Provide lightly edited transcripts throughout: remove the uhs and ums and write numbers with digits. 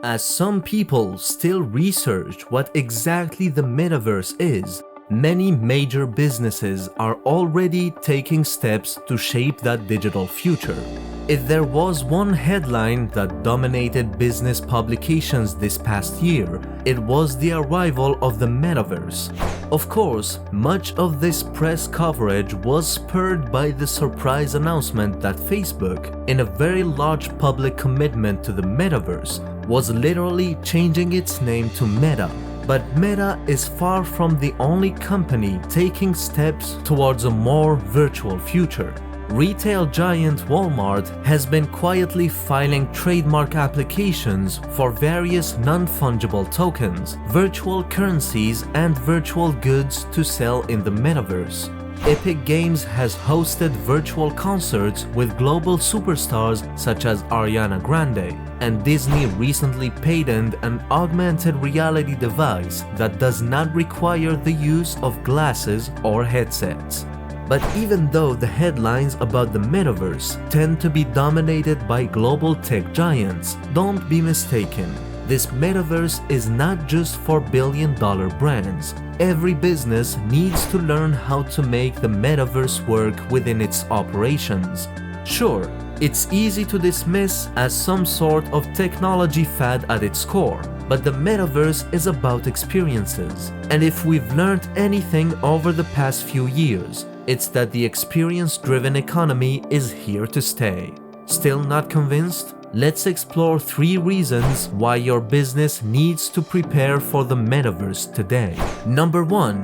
As some people still research what exactly the metaverse is, many major businesses are already taking steps to shape that digital future. If there was one headline that dominated business publications this past year, it was the arrival of the metaverse. Of course, much of this press coverage was spurred by the surprise announcement that Facebook, in a very large public commitment to the metaverse, was literally changing its name to Meta. But Meta is far from the only company taking steps towards a more virtual future. Retail giant Walmart has been quietly filing trademark applications for various non-fungible tokens, virtual currencies, and virtual goods to sell in the metaverse. Epic Games has hosted virtual concerts with global superstars such as Ariana Grande, and Disney recently patented an augmented reality device that does not require the use of glasses or headsets. But even though the headlines about the metaverse tend to be dominated by global tech giants, don't be mistaken. This metaverse is not just for billion-dollar brands. Every business needs to learn how to make the metaverse work within its operations. Sure, it's easy to dismiss as some sort of technology fad at its core, but the metaverse is about experiences. And if we've learned anything over the past few years, it's that the experience-driven economy is here to stay. Still not convinced? Let's explore 3 reasons why your business needs to prepare for the metaverse today. Number 1.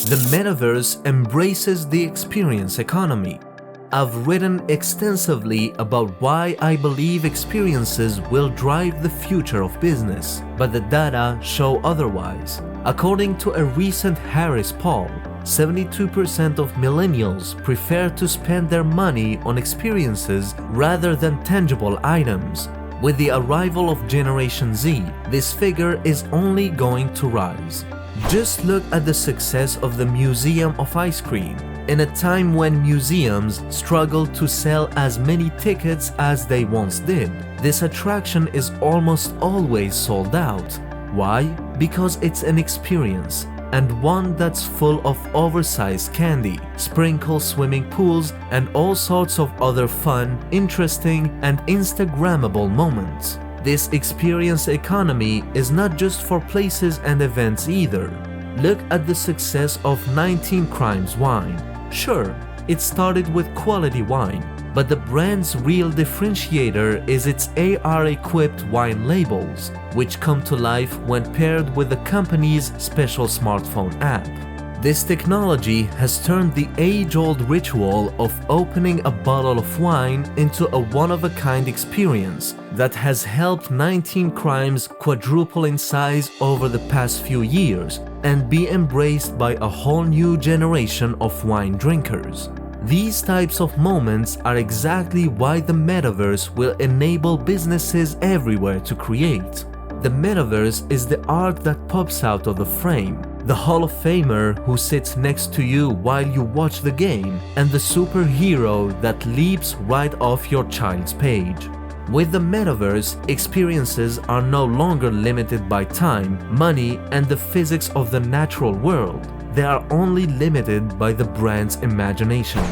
The metaverse embraces the experience economy. I've written extensively about why I believe experiences will drive the future of business, but the data show otherwise. According to a recent Harris poll, 72% of millennials prefer to spend their money on experiences rather than tangible items. With the arrival of Generation Z, this figure is only going to rise. Just look at the success of the Museum of Ice Cream. In a time when museums struggle to sell as many tickets as they once did, this attraction is almost always sold out. Why? Because it's an experience, and one that's full of oversized candy, sprinkle swimming pools, and all sorts of other fun, interesting, and Instagrammable moments. This experience economy is not just for places and events either. Look at the success of 19 Crimes wine. Sure, it started with quality wine, but the brand's real differentiator is its AR-equipped wine labels, which come to life when paired with the company's special smartphone app. This technology has turned the age-old ritual of opening a bottle of wine into a one-of-a-kind experience that has helped 19 Crimes quadruple in size over the past few years and be embraced by a whole new generation of wine drinkers. These types of moments are exactly why the metaverse will enable businesses everywhere to create. The metaverse is the art that pops out of the frame, the Hall of Famer who sits next to you while you watch the game, and the superhero that leaps right off your child's page. With the metaverse, experiences are no longer limited by time, money, and the physics of the natural world. They are only limited by the brand's imagination.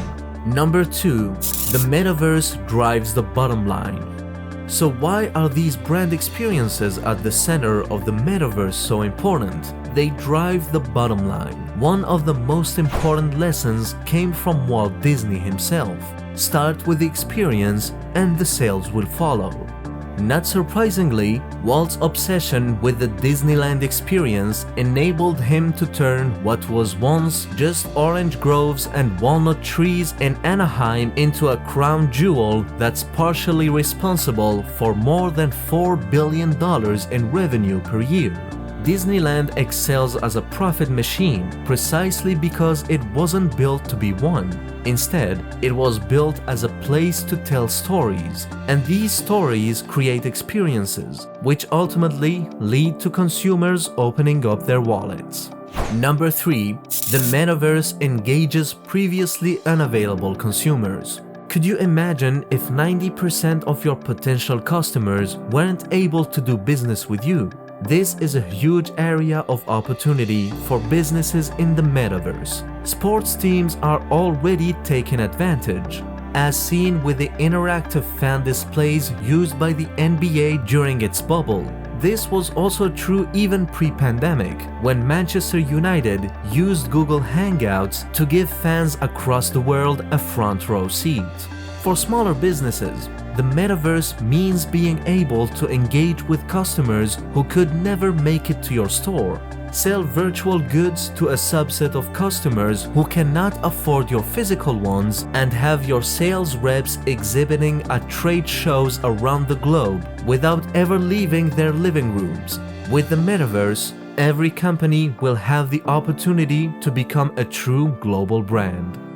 Number 2. The metaverse drives the bottom line. So why are these brand experiences at the center of the metaverse so important? They drive the bottom line. One of the most important lessons came from Walt Disney himself. Start with the experience and the sales will follow. Not surprisingly, Walt's obsession with the Disneyland experience enabled him to turn what was once just orange groves and walnut trees in Anaheim into a crown jewel that's partially responsible for more than $4 billion in revenue per year. Disneyland excels as a profit machine precisely because it wasn't built to be one. Instead, it was built as a place to tell stories, and these stories create experiences, which ultimately lead to consumers opening up their wallets. Number 3. The metaverse engages previously unavailable consumers. Could you imagine if 90% of your potential customers weren't able to do business with you? This is a huge area of opportunity for businesses in the metaverse. Sports teams are already taking advantage, as seen with the interactive fan displays used by the NBA during its bubble. This was also true even pre-pandemic, when Manchester United used Google Hangouts to give fans across the world a front row seat. For smaller businesses, the metaverse means being able to engage with customers who could never make it to your store, sell virtual goods to a subset of customers who cannot afford your physical ones, and have your sales reps exhibiting at trade shows around the globe without ever leaving their living rooms. With the metaverse, every company will have the opportunity to become a true global brand.